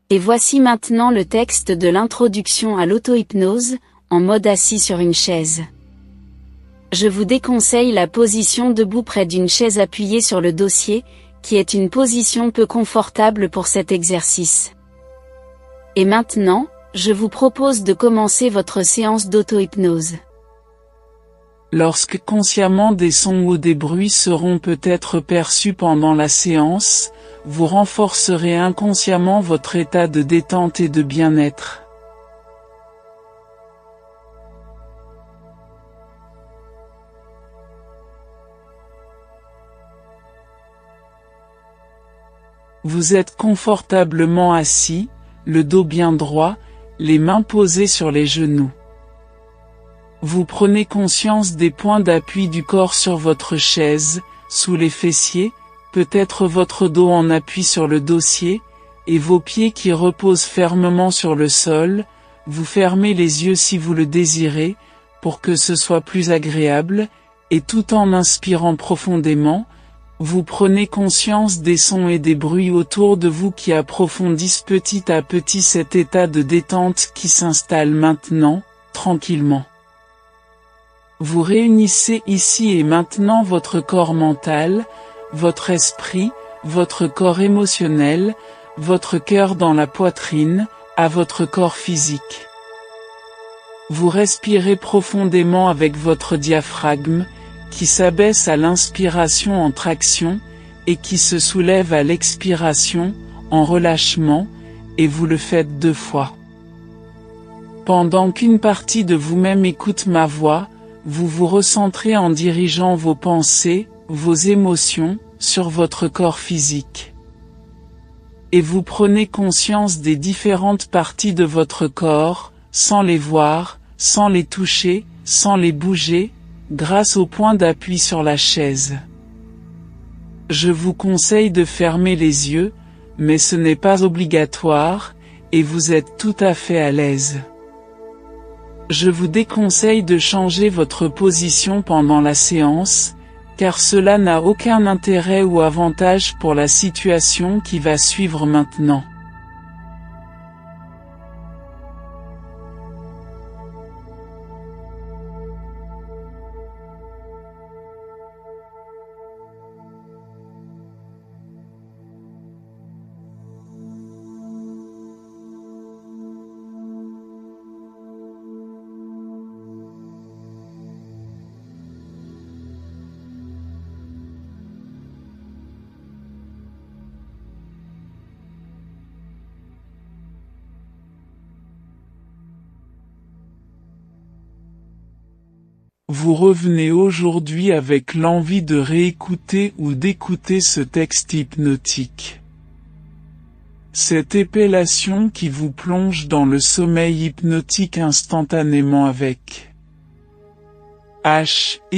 Et voici maintenant le texte de l'introduction à l'auto-hypnose, en mode assis sur une chaise. Je vous déconseille la position debout près d'une chaise appuyée sur le dossier, qui est une position peu confortable pour cet exercice. Et maintenant, je vous propose de commencer votre séance d'auto-hypnose. Lorsque consciemment des sons ou des bruits seront peut-être perçus pendant la séance, vous renforcerez inconsciemment votre état de détente et de bien-être. Vous êtes confortablement assis, le dos bien droit, les mains posées sur les genoux. Vous prenez conscience des points d'appui du corps sur votre chaise, sous les fessiers, peut-être votre dos en appui sur le dossier, et vos pieds qui reposent fermement sur le sol. Vous fermez les yeux si vous le désirez, pour que ce soit plus agréable, et tout en inspirant profondément, vous prenez conscience des sons et des bruits autour de vous qui approfondissent petit à petit cet état de détente qui s'installe maintenant, tranquillement. Vous réunissez ici et maintenant votre corps mental, votre esprit, votre corps émotionnel, votre cœur dans la poitrine, à votre corps physique. Vous respirez profondément avec votre diaphragme, qui s'abaisse à l'inspiration en traction, et qui se soulève à l'expiration, en relâchement, et vous le faites 2 fois. Pendant qu'une partie de vous-même écoute ma voix, vous vous recentrez en dirigeant vos pensées, vos émotions, sur votre corps physique. Et vous prenez conscience des différentes parties de votre corps, sans les voir, sans les toucher, sans les bouger, grâce au point d'appui sur la chaise. Je vous conseille de fermer les yeux, mais ce n'est pas obligatoire, et vous êtes tout à fait à l'aise. Je vous déconseille de changer votre position pendant la séance, car cela n'a aucun intérêt ou avantage pour la situation qui va suivre maintenant. Vous revenez aujourd'hui avec l'envie de réécouter ou d'écouter ce texte hypnotique. Cette épellation qui vous plonge dans le sommeil hypnotique instantanément avec H-Y-P-N-O.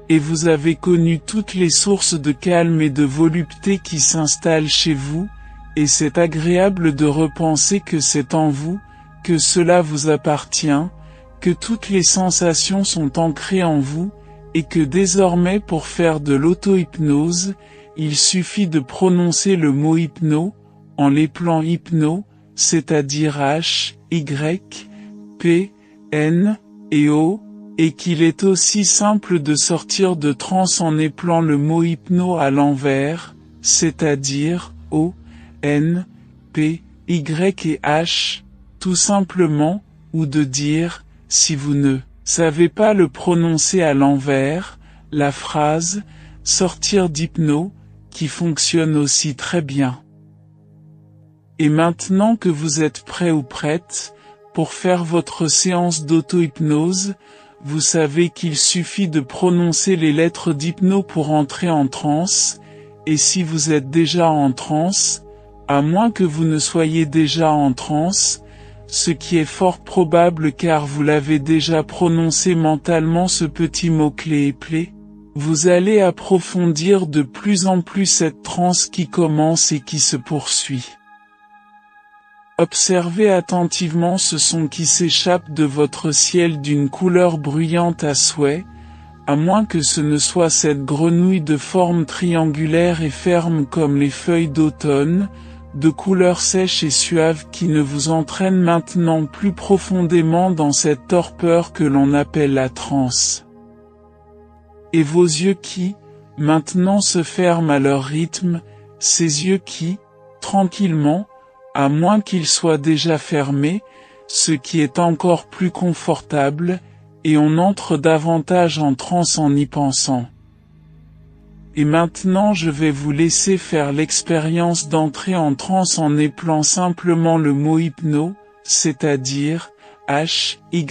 Et vous avez connu toutes les sources de calme et de volupté qui s'installent chez vous, et c'est agréable de repenser que c'est en vous, que cela vous appartient, que toutes les sensations sont ancrées en vous, et que désormais pour faire de l'auto-hypnose, il suffit de prononcer le mot hypno, en l'épelant hypno, c'est-à-dire H, Y, P, N, et O, et qu'il est aussi simple de sortir de transe en épelant le mot hypno à l'envers, c'est-à-dire O, N, P, Y et H, tout simplement, ou de dire, si vous ne savez pas le prononcer à l'envers, la phrase « sortir d'hypno » qui fonctionne aussi très bien. Et maintenant que vous êtes prêt ou prête, pour faire votre séance d'auto-hypnose, vous savez qu'il suffit de prononcer les lettres d'hypno pour entrer en transe, et si vous êtes déjà en transe, à moins que vous ne soyez déjà en transe, ce qui est fort probable car vous l'avez déjà prononcé mentalement ce petit mot-clé éplé, vous allez approfondir de plus en plus cette transe qui commence et qui se poursuit. Observez attentivement ce son qui s'échappe de votre ciel d'une couleur bruyante à souhait, à moins que ce ne soit cette grenouille de forme triangulaire et ferme comme les feuilles d'automne, de couleur sèche et suave qui ne vous entraîne maintenant plus profondément dans cette torpeur que l'on appelle la transe. Et vos yeux qui, maintenant se ferment à leur rythme, ces yeux qui, tranquillement, à moins qu'ils soient déjà fermés, ce qui est encore plus confortable, et on entre davantage en transe en y pensant. Et maintenant je vais vous laisser faire l'expérience d'entrer en transe en épelant simplement le mot hypno, c'est-à-dire H-Y-P-N-O.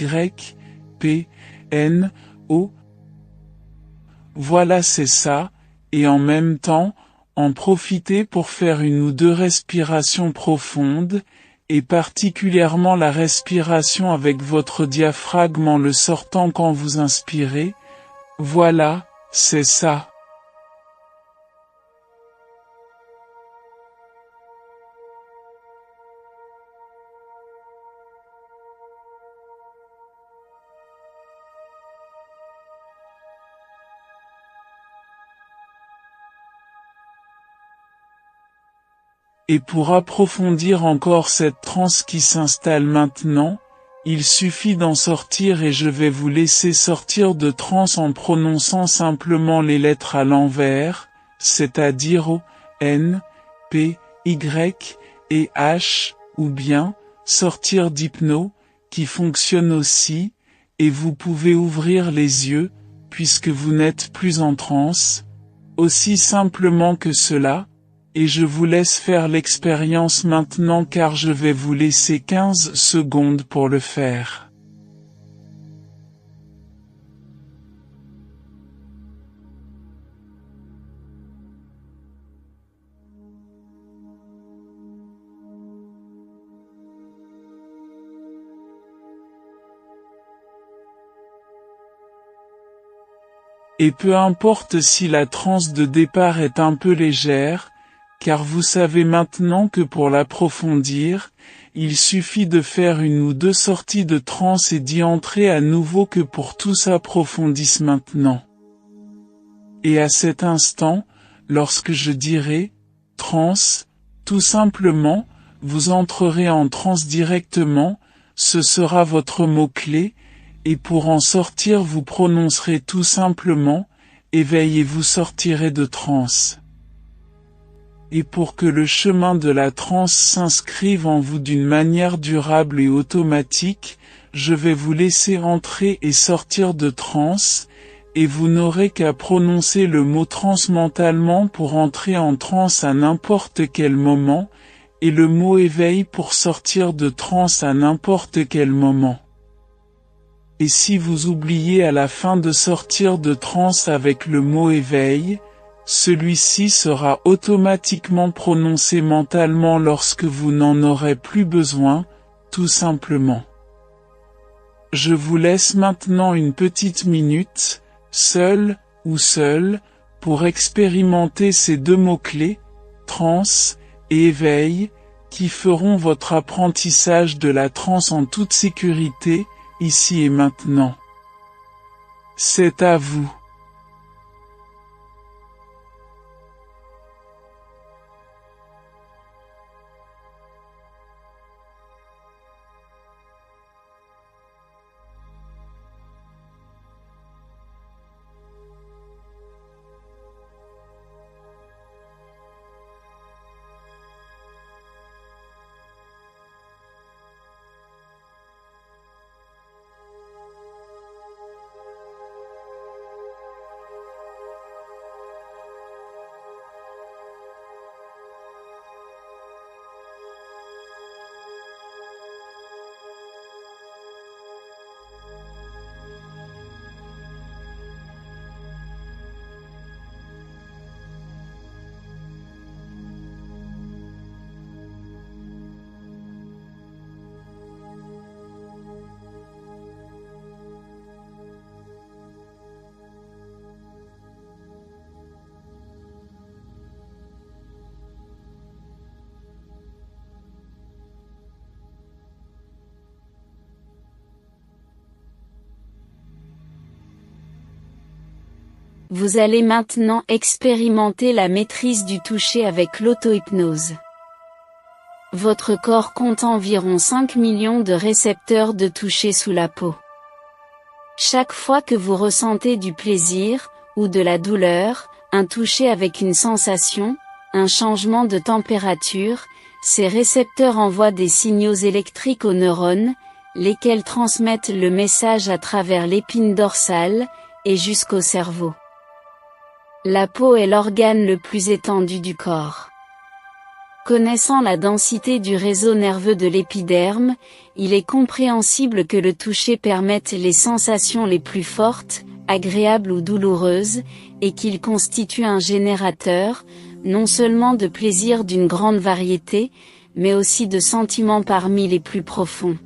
Voilà, c'est ça, et en même temps, en profiter pour faire une ou deux respirations profondes, et particulièrement la respiration avec votre diaphragme en le sortant quand vous inspirez. Voilà, c'est ça. Et pour approfondir encore cette transe qui s'installe maintenant, il suffit d'en sortir et je vais vous laisser sortir de transe en prononçant simplement les lettres à l'envers, c'est-à-dire O, N, P, Y et H, ou bien sortir d'hypno, qui fonctionne aussi, et vous pouvez ouvrir les yeux, puisque vous n'êtes plus en transe, aussi simplement que cela. Et je vous laisse faire l'expérience maintenant car je vais vous laisser 15 secondes pour le faire. Et peu importe si la transe de départ est un peu légère, car vous savez maintenant que pour l'approfondir, il suffit de faire une ou deux sorties de transe et d'y entrer à nouveau que pour tout s'approfondisse maintenant. Et à cet instant, lorsque je dirai « transe », tout simplement, vous entrerez en transe directement, ce sera votre mot-clé, et pour en sortir vous prononcerez tout simplement « éveil » et vous sortirez de transe. Et pour que le chemin de la transe s'inscrive en vous d'une manière durable et automatique, je vais vous laisser entrer et sortir de transe, et vous n'aurez qu'à prononcer le mot transe mentalement pour entrer en transe à n'importe quel moment, et le mot éveil pour sortir de transe à n'importe quel moment. Et si vous oubliez à la fin de sortir de transe avec le mot éveil, celui-ci sera automatiquement prononcé mentalement lorsque vous n'en aurez plus besoin, tout simplement. Je vous laisse maintenant une petite minute, seul ou seul, pour expérimenter ces deux mots-clés, transe et éveil, qui feront votre apprentissage de la transe en toute sécurité, ici et maintenant. C'est à vous. Vous allez maintenant expérimenter la maîtrise du toucher avec l'auto-hypnose. Votre corps compte environ 5 millions de récepteurs de toucher sous la peau. Chaque fois que vous ressentez du plaisir, ou de la douleur, un toucher avec une sensation, un changement de température, ces récepteurs envoient des signaux électriques aux neurones, lesquels transmettent le message à travers l'épine dorsale, et jusqu'au cerveau. La peau est l'organe le plus étendu du corps. Connaissant la densité du réseau nerveux de l'épiderme, il est compréhensible que le toucher permette les sensations les plus fortes, agréables ou douloureuses, et qu'il constitue un générateur, non seulement de plaisir d'une grande variété, mais aussi de sentiments parmi les plus profonds.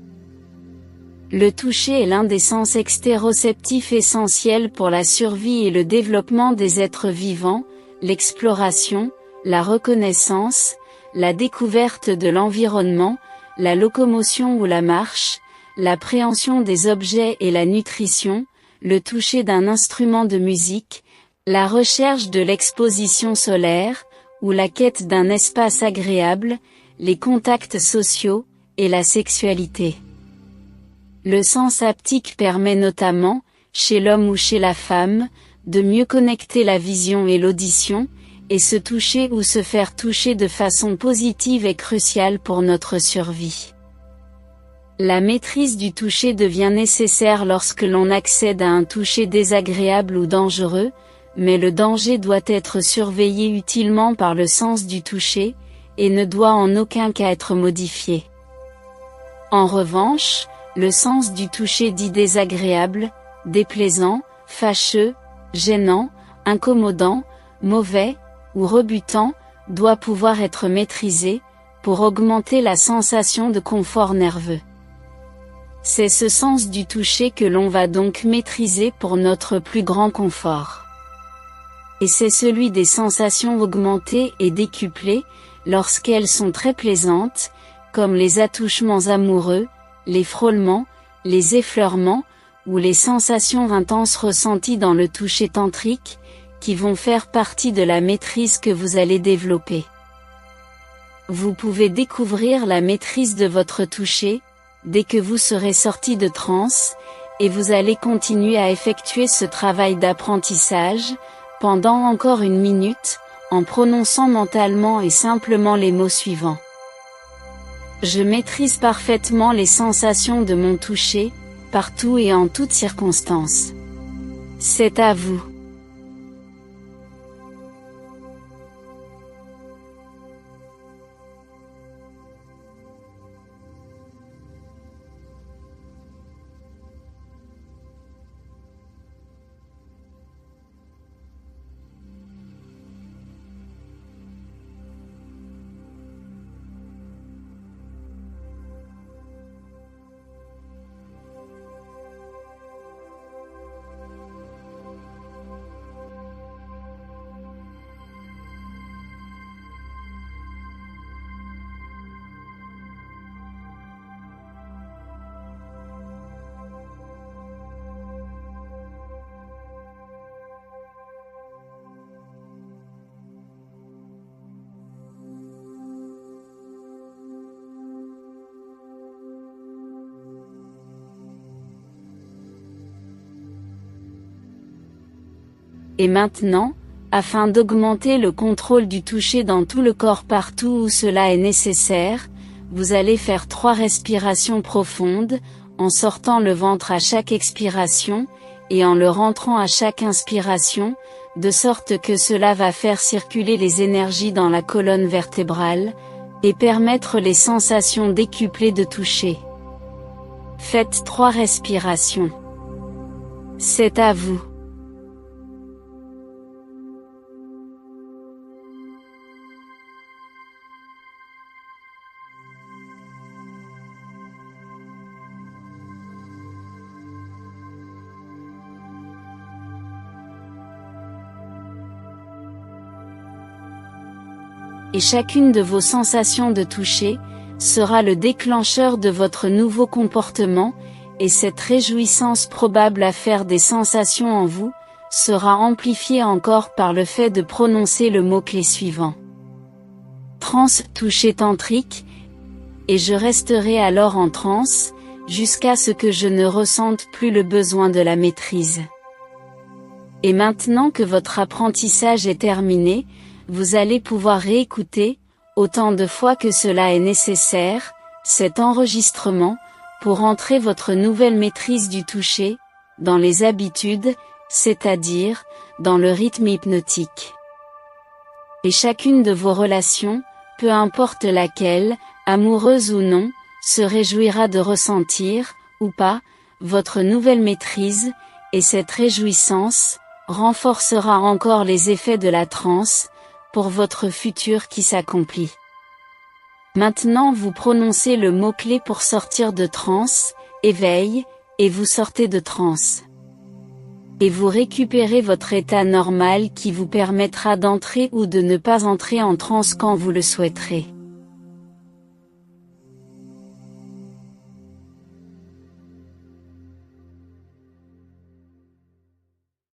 Le toucher est l'un des sens extéroceptifs essentiels pour la survie et le développement des êtres vivants, l'exploration, la reconnaissance, la découverte de l'environnement, la locomotion ou la marche, l'appréhension des objets et la nutrition, le toucher d'un instrument de musique, la recherche de l'exposition solaire, ou la quête d'un espace agréable, les contacts sociaux, et la sexualité. Le sens haptique permet notamment, chez l'homme ou chez la femme, de mieux connecter la vision et l'audition, et se toucher ou se faire toucher de façon positive est crucial pour notre survie. La maîtrise du toucher devient nécessaire lorsque l'on accède à un toucher désagréable ou dangereux, mais le danger doit être surveillé utilement par le sens du toucher, et ne doit en aucun cas être modifié. En revanche, le sens du toucher dit désagréable, déplaisant, fâcheux, gênant, incommodant, mauvais, ou rebutant, doit pouvoir être maîtrisé, pour augmenter la sensation de confort nerveux. C'est ce sens du toucher que l'on va donc maîtriser pour notre plus grand confort. Et c'est celui des sensations augmentées et décuplées, lorsqu'elles sont très plaisantes, comme les attouchements amoureux, les frôlements, les effleurements, ou les sensations intenses ressenties dans le toucher tantrique, qui vont faire partie de la maîtrise que vous allez développer. Vous pouvez découvrir la maîtrise de votre toucher, dès que vous serez sorti de transe, et vous allez continuer à effectuer ce travail d'apprentissage, pendant encore 1 minute, en prononçant mentalement et simplement les mots suivants. Je maîtrise parfaitement les sensations de mon toucher, partout et en toutes circonstances. C'est à vous. Et maintenant, afin d'augmenter le contrôle du toucher dans tout le corps partout où cela est nécessaire, vous allez faire 3 respirations profondes, en sortant le ventre à chaque expiration, et en le rentrant à chaque inspiration, de sorte que cela va faire circuler les énergies dans la colonne vertébrale, et permettre les sensations décuplées de toucher. Faites 3 respirations. C'est à vous. Et chacune de vos sensations de toucher, sera le déclencheur de votre nouveau comportement, et cette réjouissance probable à faire des sensations en vous, sera amplifié encore par le fait de prononcer le mot-clé suivant. Transe toucher tantrique, et je resterai alors en transe, jusqu'à ce que je ne ressente plus le besoin de la maîtrise. Et maintenant que votre apprentissage est terminé, vous allez pouvoir réécouter, autant de fois que cela est nécessaire, cet enregistrement, pour entrer votre nouvelle maîtrise du toucher, dans les habitudes, c'est-à-dire, dans le rythme hypnotique. Et chacune de vos relations, peu importe laquelle, amoureuse ou non, se réjouira de ressentir, ou pas, votre nouvelle maîtrise, et cette réjouissance, renforcera encore les effets de la transe, pour votre futur qui s'accomplit. Maintenant vous prononcez le mot-clé pour sortir de transe, éveil, et vous sortez de transe. Et vous récupérez votre état normal qui vous permettra d'entrer ou de ne pas entrer en transe quand vous le souhaiterez.